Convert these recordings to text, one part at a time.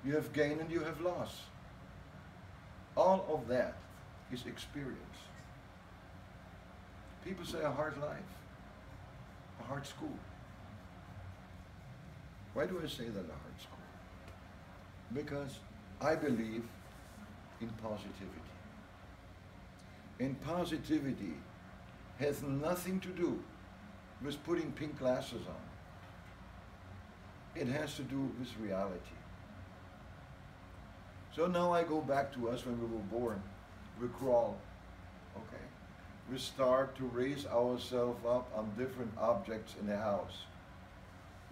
You have gain and you have loss. All of that is experience. People say a hard life, a hard school. Why do I say that a hard school? Because I believe in positivity. And positivity has nothing to do with putting pink glasses on. It has to do with reality. So now I go back to us when we were born. We crawl, okay? We start to raise ourselves up on different objects in the house.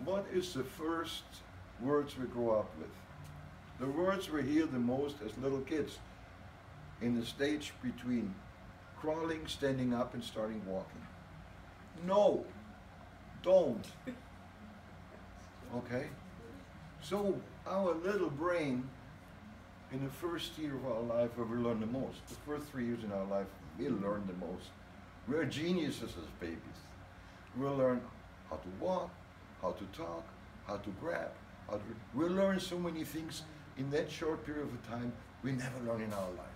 What is the first words we grow up with? The words we hear the most as little kids in the stage between crawling, standing up, and starting walking. No, don't. Okay? So our little brain in the first year of our life where we learn the most, the first 3 years in our life, we learn the most. We're geniuses as babies. We'll learn how to walk, how to talk, how to grab, we'll learn so many things in that short period of time we never learn in our life.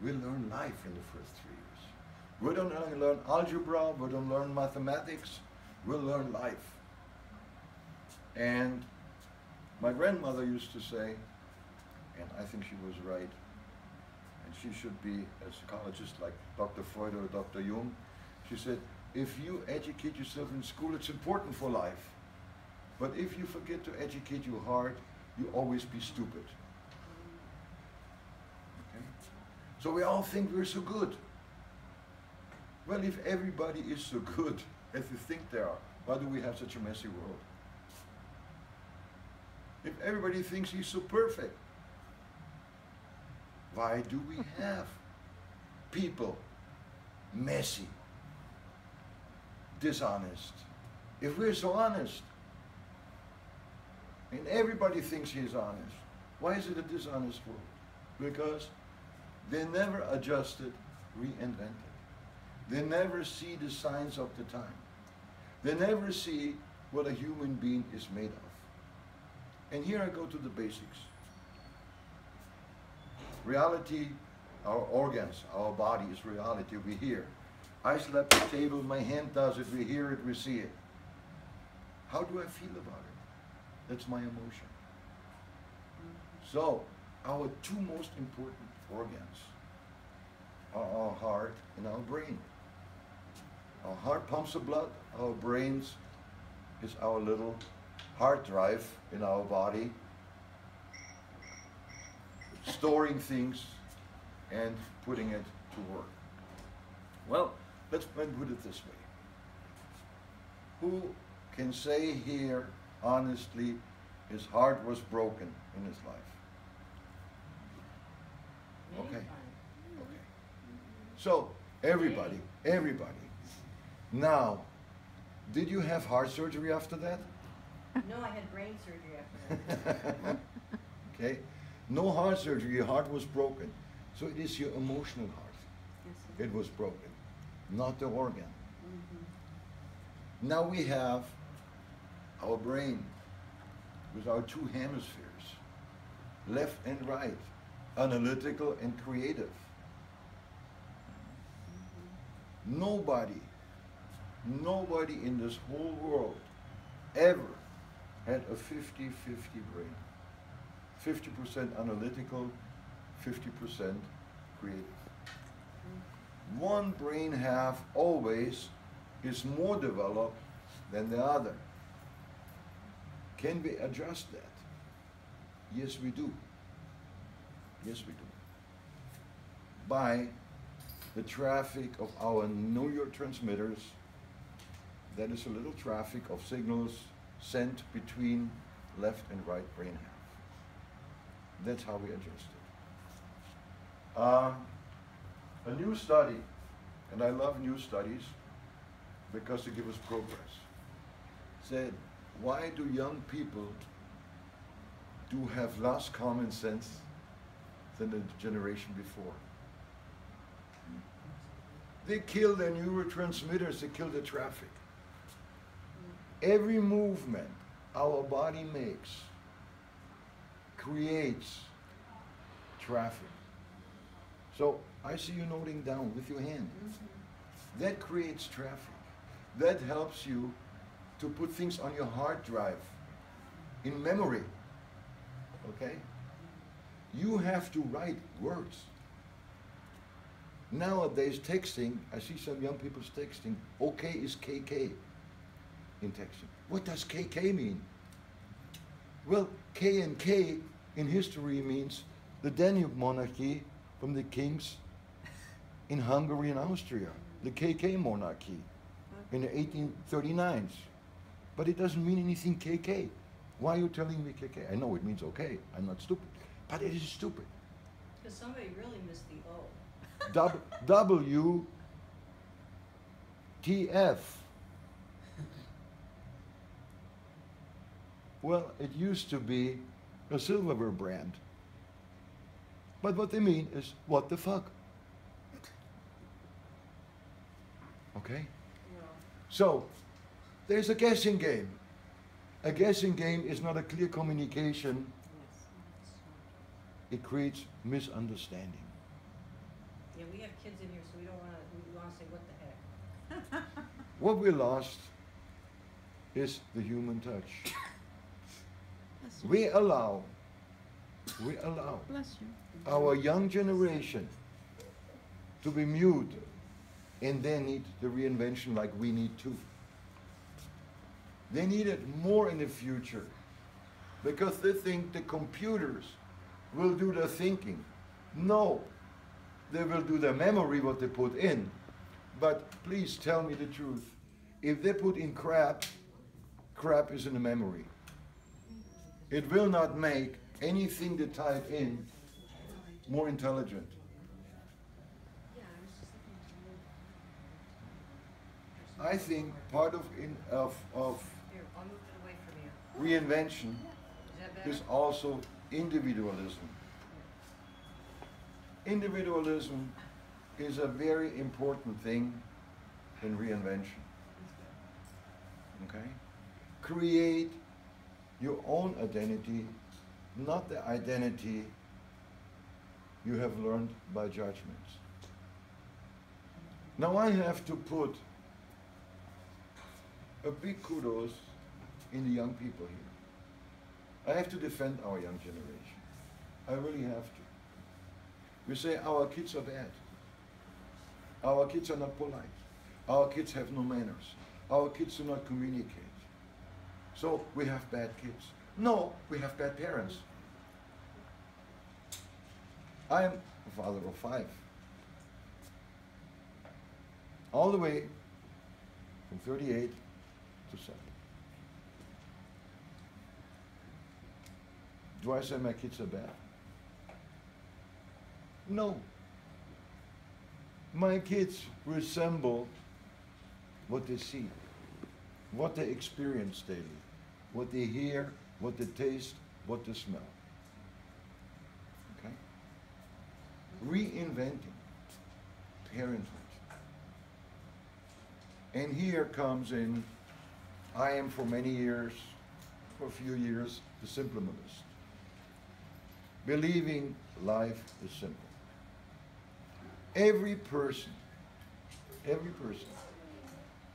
We learn life in the first 3 years. We don't only learn algebra, we don't learn mathematics, we'll learn life. And my grandmother used to say, and I think she was right, and she should be a psychologist like Dr. Freud or Dr. Jung, she said, if you educate yourself in school, it's important for life. But if you forget to educate your heart, you always be stupid. Okay? So we all think we're so good. Well, if everybody is so good as you think they are, why do we have such a messy world? If everybody thinks he's so perfect, why do we have people messy, dishonest? If we're so honest, and everybody thinks he's honest, why is it a dishonest world? Because they never adjusted, reinvented. They never see the signs of the time. They never see what a human being is made of. And here I go to the basics. Reality, our organs, our body is reality, we hear. I slap the table, my hand does it, we hear it, we see it. How do I feel about it? That's my emotion. So, our two most important organs are our heart and our brain. Our heart pumps the blood, our brains is our little hard drive in our body, storing things and putting it to work. Well, let's put it this way. Who can say here honestly his heart was broken in his life? Okay. Okay. So, everybody. Now, did you have heart surgery after that? No, I had brain surgery after that. Okay. No heart surgery, your heart was broken. So it is your emotional heart. Yes, it was broken, not the organ. Mm-hmm. Now we have our brain with our two hemispheres, left and right, analytical and creative. Mm-hmm. Nobody in this whole world ever had a 50-50 brain. 50% analytical, 50% creative. One brain half always is more developed than the other. Can we adjust that? Yes, we do. Yes, we do. By the traffic of our neurotransmitters, that is a little traffic of signals sent between left and right brain half. That's how we adjust it. A new study, and I love new studies because they give us progress, said, why do young people do have less common sense than the generation before? They kill their neurotransmitters, they kill the traffic. Every movement our body makes creates traffic. So I see you noting down with your hand. That creates traffic. That helps you to put things on your hard drive, in memory. Okay? You have to write words. Nowadays, texting, I see some young people texting, OK is KK in texting. What does KK mean? Well, K and K in history means the Danube monarchy from the kings in Hungary and Austria, the KK monarchy in the 1839s. But it doesn't mean anything KK. Why are you telling me KK? I know it means okay, I'm not stupid. But it is stupid. Because somebody really missed the O. WTF. Well, it used to be a silverware brand. But what they mean is, what the fuck? Okay? No. So, there's a guessing game. A guessing game is not a clear communication. Yes. It creates misunderstanding. Yeah, we have kids in here, so we don't want to. We want to say what the heck. What we lost is the human touch. We allow Bless you. our young generation to be mute, and they need the reinvention like we need too. They need it more in the future because they think the computers will do the thinking. No, they will do the memory what they put in. But please tell me the truth. If they put in crap, crap is in the memory. It will not make anything they type in more intelligent. I think part of Here, I'll move it away from you. reinvention Is that better? is also individualism. Individualism is a very important thing in reinvention. Okay? Create your own identity, not the identity you have learned by judgments. Now I have to put a big kudos in the young people here. I have to defend our young generation. I really have to. We say our kids are bad. Our kids are not polite. Our kids have no manners. Our kids do not communicate. So we have bad kids. No, we have bad parents. I am a father of 5. All the way from 38 to 7. Do I say my kids are bad? No. My kids resemble what they see, what they experience daily, what they hear, what they taste, what they smell. Okay? Reinventing parenthood. And here comes in, I am for many years, for a few years, the simple minimalist. Believing life is simple. Every person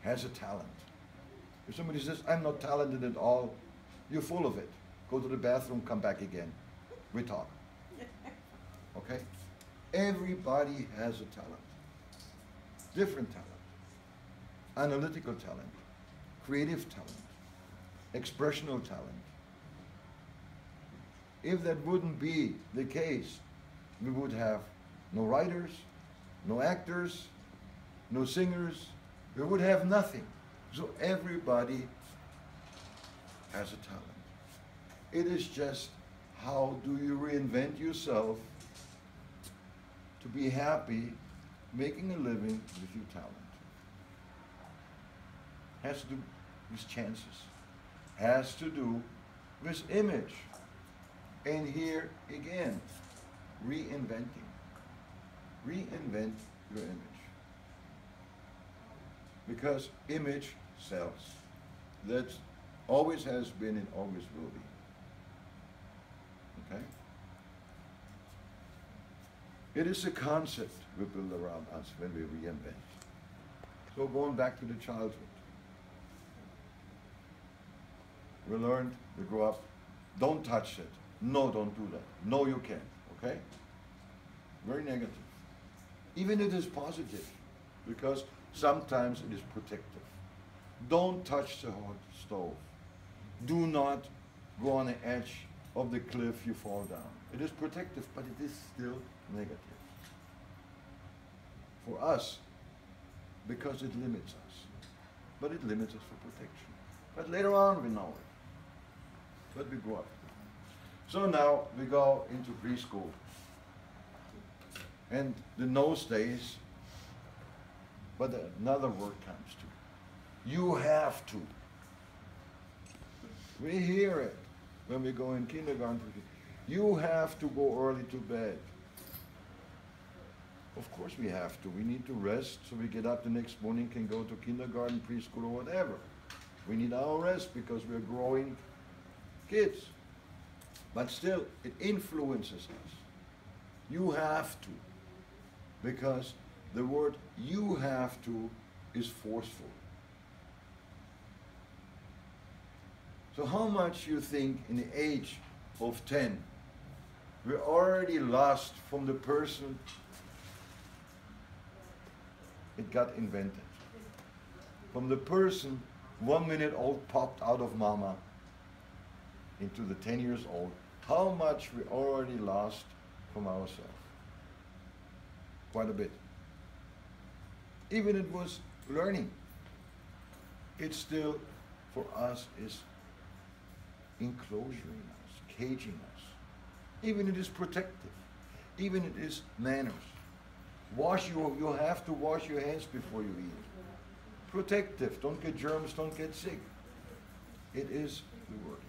has a talent. If somebody says, I'm not talented at all, you're full of it. Go to the bathroom, come back again. We talk. Okay? Everybody has a talent. Different talent. Analytical talent. Creative talent. Expressional talent. If that wouldn't be the case, we would have no writers, no actors, no singers. We would have nothing. So everybody has a talent. It is just how do you reinvent yourself to be happy making a living with your talent. Has to do with chances. Has to do with image. And here again, reinventing. Reinvent your image. Because image sells. That always has been and always will be. Okay? It is a concept we build around us when we reinvent. So going back to the childhood. We learned, we grow up, don't touch it. No, don't do that. No, you can't, okay? Very negative. Even it is positive, because sometimes it is protective. Don't touch the hot stove. Do not go on the edge of the cliff, you fall down. It is protective, but it is still negative. For us, because it limits us. But it limits us for protection. But later on we know it. But we grow up. So now we go into preschool. And in those days, but another word comes to. You have to. We hear it when we go in kindergarten. You have to go early to bed. Of course we have to. We need to rest so we get up the next morning, can go to kindergarten, preschool, or whatever. We need our rest because we're growing kids. But still, it influences us. You have to. Because the word you have to is forceful. So how much you think in the age of 10, we're already lost from the person it got invented. From the person 1 minute old popped out of mama into the 10 years old, how much we already lost from ourselves. Quite a bit. Even it was learning. It still, for us, is enclosing us, caging us. Even it is protective. Even it is manners. You have to wash your hands before you eat. Protective. Don't get germs, don't get sick. It is the word.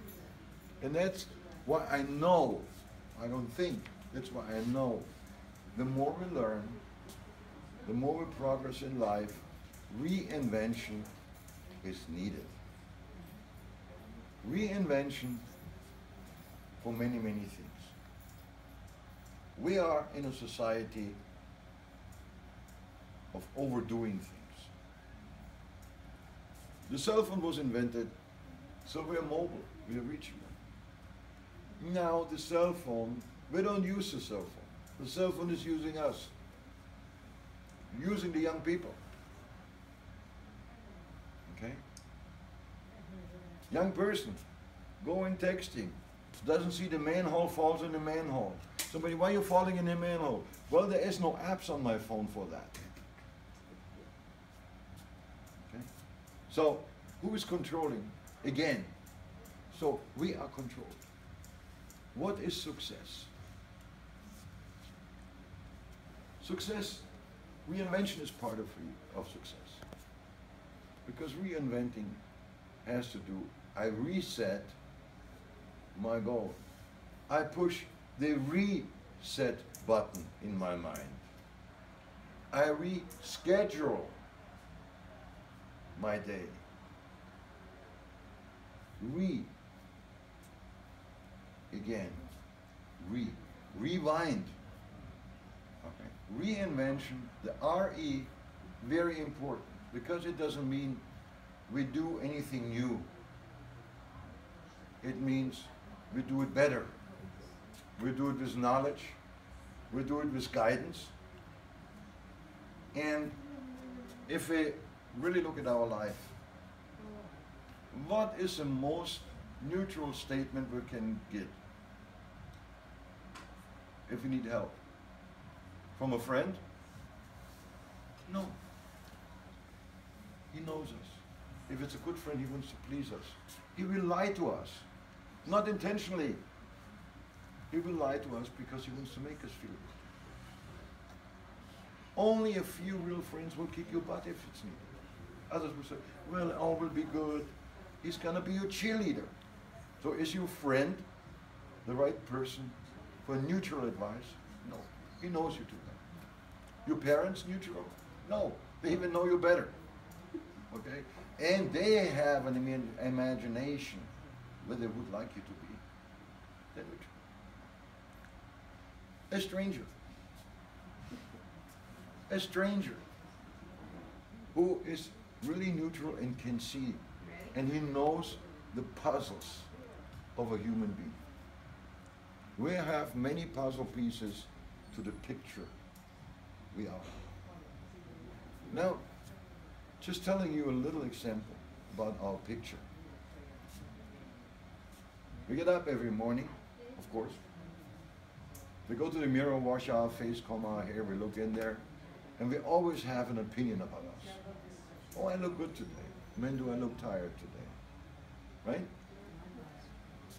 And that's why I know, I don't think, that's why I know, the more we learn, the more we progress in life, reinvention is needed. Reinvention for many, many things. We are in a society of overdoing things. The cell phone was invented, so we are mobile, we are reachable. Now the cell phone, we don't use the cell phone. The cell phone is using us, using the young people. Okay? Young person, going texting, doesn't see the manhole, falls in the manhole. Somebody, why are you falling in the manhole? Well, there is no apps on my phone for that. Okay? So, who is controlling? Again. So, we are controlled. What is success? Success, reinvention is part of success. Because reinventing has to do, I reset my goal. I push the reset button in my mind. I reschedule my day. Rewind. Okay. Reinvention, the R-E, very important, because it doesn't mean we do anything new. It means we do it better. We do it with knowledge. We do it with guidance. And if we really look at our life, what is the most neutral statement we can get if we need help? From a friend? No. He knows us. If it's a good friend, he wants to please us. He will lie to us. Not intentionally. He will lie to us because he wants to make us feel good. Only a few real friends will kick your butt if it's needed. Others will say, well, all will be good. He's going to be your cheerleader. So is your friend the right person for neutral advice? No. He knows you too well. Your parents neutral? No. They even know you better. Okay? And they have an imagination where they would like you to be. They're neutral. A stranger. a stranger who is really neutral and can see, and he knows the puzzles of a human being. We have many puzzle pieces to the picture we are. Now, just telling you a little example about our picture. We get up every morning, of course. We go to the mirror, wash our face, comb our hair, we look in there, and we always have an opinion about us. Oh, I look good today. Man, do I look tired today? Right?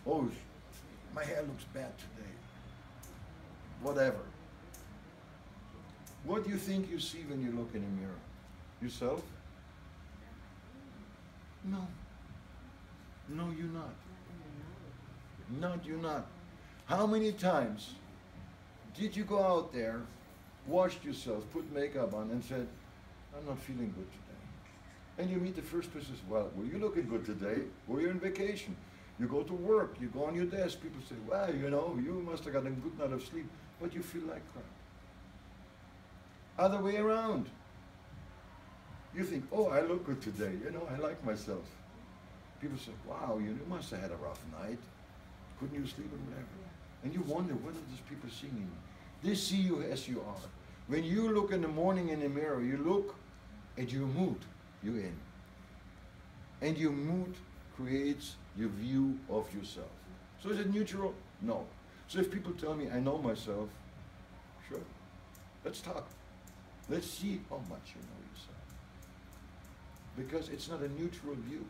Oh, my hair looks bad today. Whatever. What do you think you see when you look in a mirror? Yourself? No. No, you're not. Not, you're not. How many times did you go out there, washed yourself, put makeup on, and said, I'm not feeling good today? And you meet the first person, well, were you looking good today? Were you on vacation? You go to work, you go on your desk, people say, well, you know, you must have got a good night of sleep, but you feel like crap. Other way around. You think, oh, I look good today, you know, I like myself. People say, wow, you must have had a rough night. Couldn't you sleep or whatever? And you wonder, what are these people seeing? They see you as you are. When you look in the morning in the mirror, you look at your mood you're in. And your mood creates your view of yourself. So is it neutral? No. So if people tell me I know myself, sure, let's talk. Let's see how much you know yourself. Because it's not a neutral view.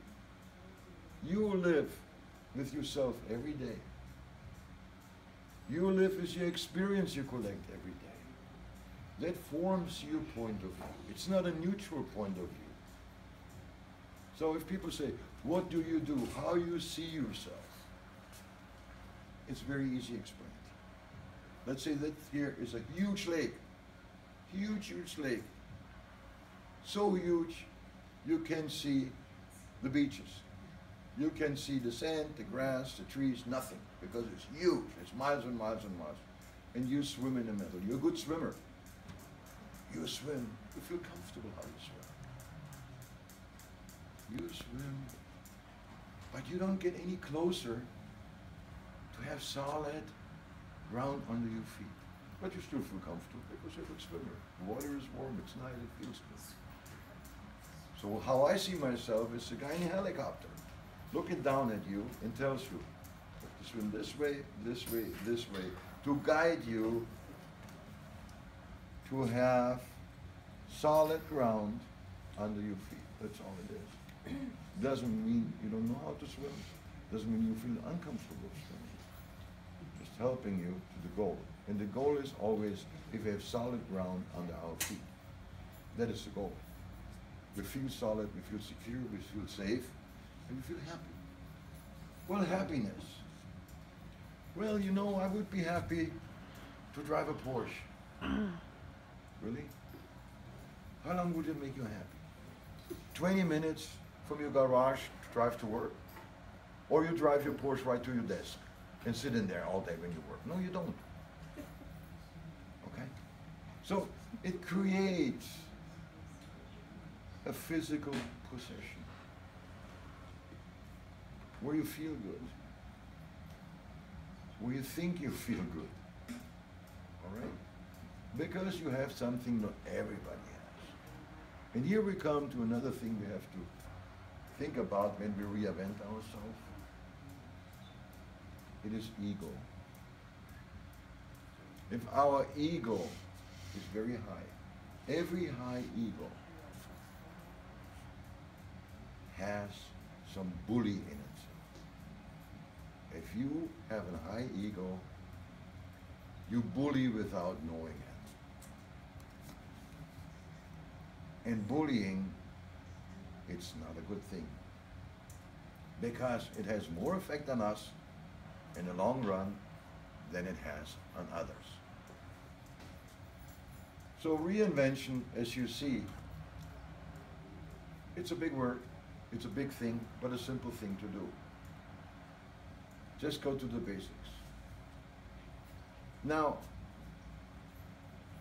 You live with yourself every day. You live with your experience you collect every day. That forms your point of view. It's not a neutral point of view. So if people say, what do you do? How you see yourself? It's very easy explained. Let's say that here is a huge lake. Huge, huge lake. So huge, you can see the beaches. You can see the sand, the grass, the trees, nothing, because it's huge. It's miles and miles and miles. And you swim in the middle. You're a good swimmer. You swim. You feel comfortable how you swim. You swim, but you don't get any closer to have solid ground under your feet. But you still feel comfortable because you're a good swimmer. The water is warm, it's nice, it feels good. So how I see myself is a guy in a helicopter looking down at you and tells you to swim this way, this way, this way, to guide you to have solid ground under your feet. That's all it is. Doesn't mean you don't know how to swim. Doesn't mean you feel uncomfortable swimming. Just helping you to the goal. And the goal is always if we have solid ground under our feet. That is the goal. We feel solid, we feel secure, we feel safe, and we feel happy. Well, happiness. Well, you know, I would be happy to drive a Porsche. Really? How long would it make you happy? 20 minutes from your garage to drive to work? Or you drive your Porsche right to your desk and sit in there all day when you work? No, you don't. Okay? So it creates a physical possession where you feel good, where you think you feel good. All right? Because you have something not everybody has. And here we come to another thing we have to think about when we reinvent ourselves. It is ego. If our ego is very high, every high ego has some bully in it. If you have a high ego, you bully without knowing it. And bullying, it's not a good thing. Because it has more effect on us in the long run than it has on others. So reinvention, as you see, it's a big word, it's a big thing, but a simple thing to do. Just go to the basics. Now,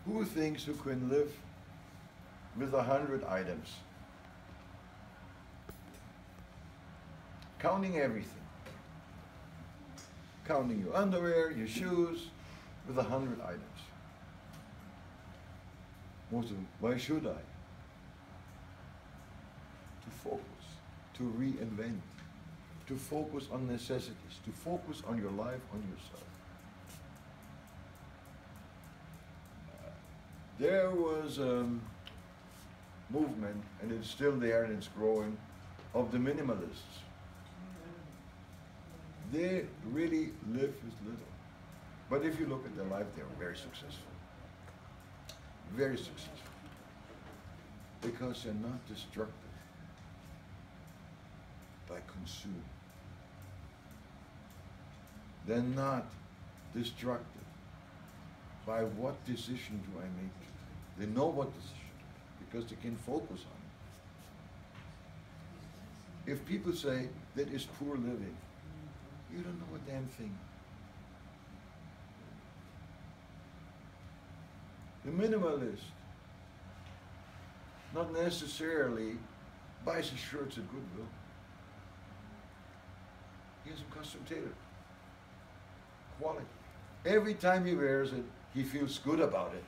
who thinks who can live with 100 items. Counting everything. Counting your underwear, your shoes, with 100 items. Most of them, why should I? To focus, to reinvent, to focus on necessities, to focus on your life, on yourself. There was a movement, and it's still there and it's growing, of the minimalists. They really live with little. But if you look at their life, they're very successful. Very successful. Because they're not destructive by consuming. They're not destructive by what decision do I make today. They know what decision because they can focus on it. If people say that is poor living, you don't know a damn thing. The minimalist not necessarily buys his shirts at Goodwill. He has them custom tailored. Quality. Every time he wears it, he feels good about it.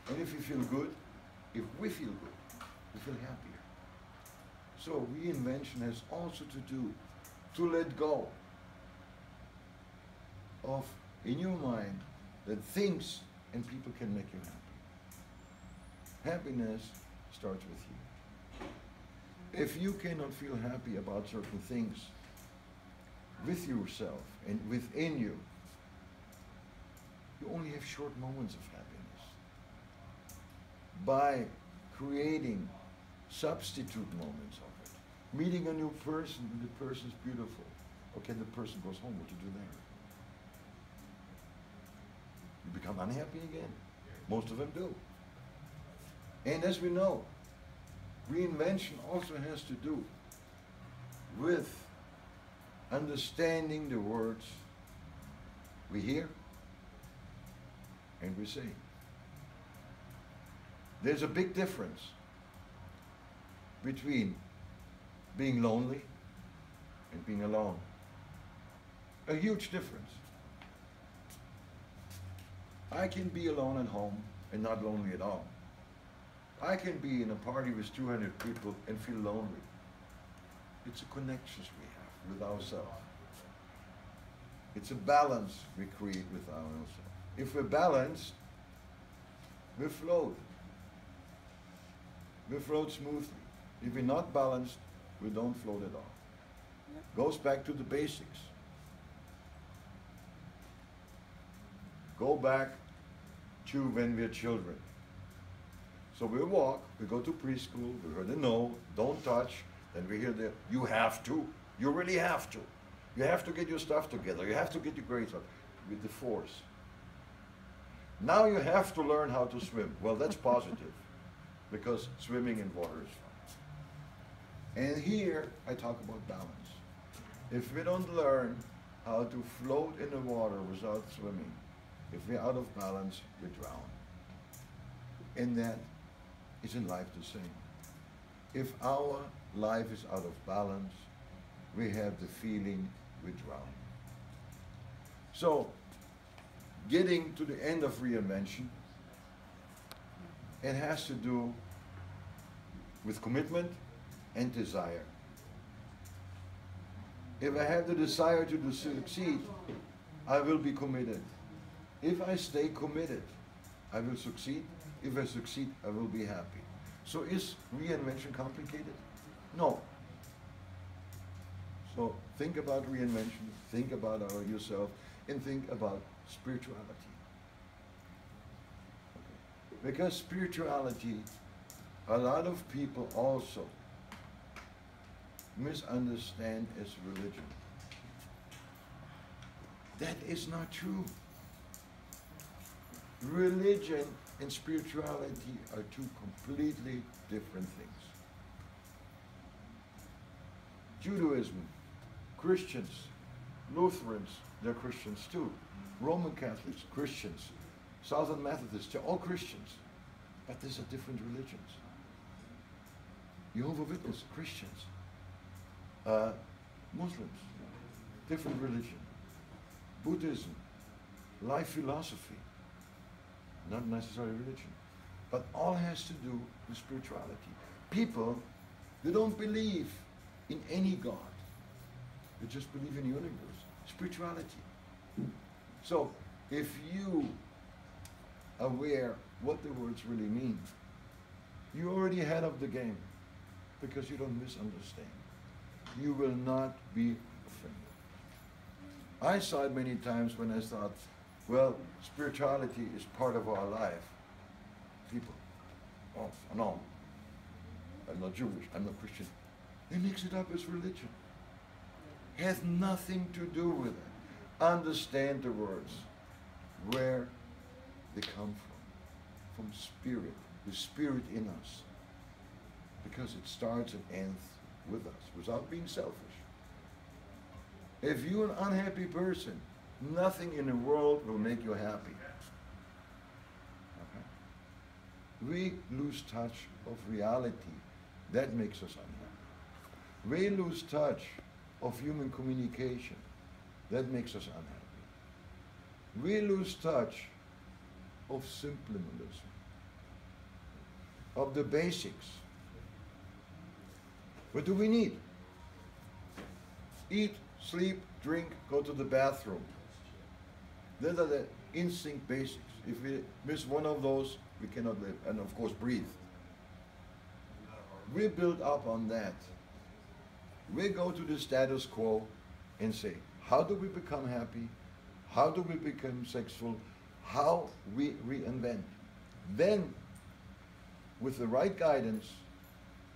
And if you feel good, if we feel good, we feel happier. So reinvention has also to do to let go of, in your mind, that things and people can make you happy. Happiness starts with you. If you cannot feel happy about certain things with yourself and within you, you only have short moments of happiness. By creating substitute moments of it, meeting a new person and the person's beautiful, okay, the person goes home, what do you do there? You become unhappy again. Most of them do. And as we know, reinvention also has to do with understanding the words we hear and we say. There's a big difference between being lonely and being alone. A huge difference. I can be alone at home and not lonely at all. I can be in a party with 200 people and feel lonely. It's the connections we have with ourselves. It's a balance we create with ourselves. If we're balanced, we float. We float smoothly. If we're not balanced, we don't float at all. Goes back to the basics. Go back to when we're children. So we walk, we go to preschool, we hear the no, don't touch, then we hear the you have to, you really have to. You have to get your stuff together, you have to get your grades up with the force. Now you have to learn how to swim. Well, that's positive because swimming in water is fun. And here I talk about balance. If we don't learn how to float in the water without swimming, if we're out of balance, we drown. And that is in life the same. If our life is out of balance, we have the feeling we drown. So, getting to the end of reinvention, it has to do with commitment and desire. If I have the desire to succeed, I will be committed. If I stay committed, I will succeed. If I succeed, I will be happy. So is reinvention complicated? No. So think about reinvention, think about yourself, and think about spirituality. Okay. Because spirituality, a lot of people also misunderstand as religion. That is not true. Religion and spirituality are two completely different things. Judaism, Christians, Lutherans, they're Christians too. Roman Catholics, Christians. Southern Methodists, they're all Christians. But these are different religions. Jehovah's Witnesses, Christians, Muslims, different religion. Buddhism, life philosophy, not necessarily religion. But all has to do with spirituality. People, they don't believe in any God. They just believe in the universe. Spirituality. So, if you are aware what the words really mean, you're already ahead of the game because you don't misunderstand. You will not be offended. I saw it many times when I thought, well, spirituality is part of our life. People, oh, no, I'm not Jewish, I'm not Christian. They mix it up as religion. Has nothing to do with it. Understand the words, where they come from spirit, the spirit in us. Because it starts and ends with us, without being selfish. If you're an unhappy person, nothing in the world will make you happy. Okay? We lose touch of reality. That makes us unhappy. We lose touch of human communication. That makes us unhappy. We lose touch of simplism, of the basics. What do we need? Eat, sleep, drink, go to the bathroom. Those are the instinct basics. If we miss one of those, we cannot live. And of course, breathe. We build up on that. We go to the status quo and say, how do we become happy? How do we become successful? How we reinvent? Then, with the right guidance,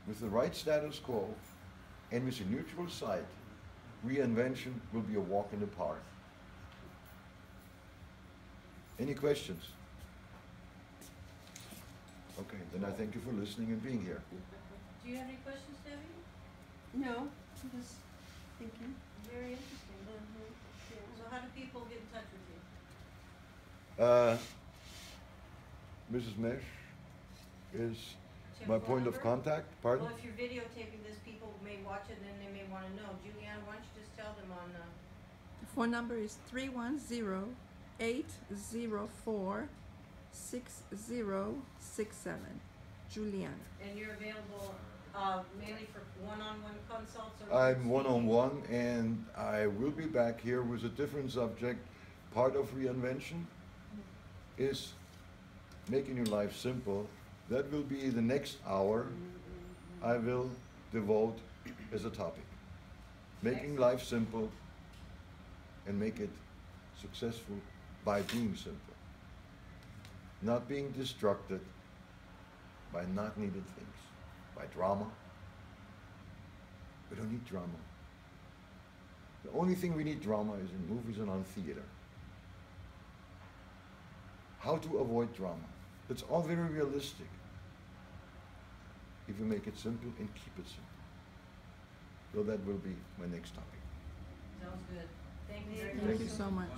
with the right status quo, and with a neutral side, reinvention will be a walk in the park. Any questions? Okay, then I thank you for listening and being here. Do you have any questions, Debbie? No, I'm just thinking. Very interesting. Yeah. So how do people get in touch with you? Mrs. Mesh is Do you have my a phone point of number? contact. Pardon? Well, if you're videotaping this, people may watch it and then they may want to know. Juliana, why don't you just tell them on The phone number is 310-804-6067. Juliana. and you're available mainly for one-on-one consults or I'm speaking? one-on-one, and I will be back here with a different subject. Part of reinvention is making your life simple. That will be the next hour I will devote as a topic. Making life simple and make it successful by being simple. Not being distracted by not needed things, by drama. We don't need drama. The only thing we need drama is in movies and on theater. How to avoid drama. It's all very realistic if you make it simple and keep it simple. So that will be my next topic. Sounds good. Thank you very much. Thank you so much.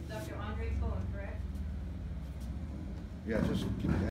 Dr. Andre Cohen, correct? Yeah, just keep it.